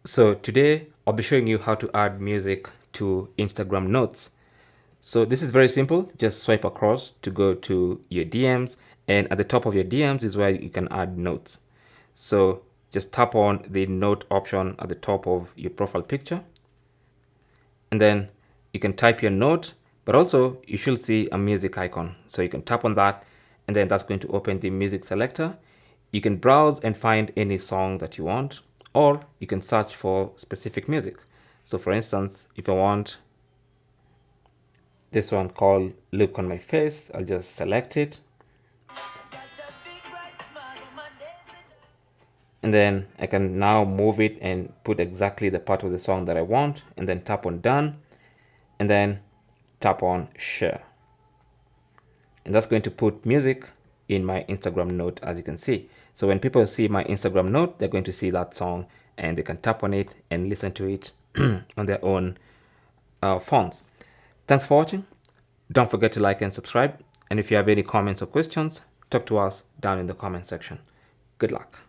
So today I'll be showing you how to add music to Instagram Notes. So this is very simple. Just swipe across to go to your DMs, and at the top of your DMs is where you can add notes. So just tap on the note option at the top of your profile picture, and then you can type your note, but also you should see a music icon. So you can tap on that, and then that's going to open the music selector. You can browse and find any song that you want, or you can search for specific music. So for instance, if I want this one called Look on My Face, I'll just select it. And then I can now move it and put exactly the part of the song that I want, and then tap on done, and then tap on share. And that's going to put music in my Instagram note, as you can see. So when people see my Instagram note, they're going to see that song and they can tap on it and listen to it on their own phones. Thanks for watching. Don't forget to like and subscribe. And if you have any comments or questions, talk to us down in the comment section. Good luck.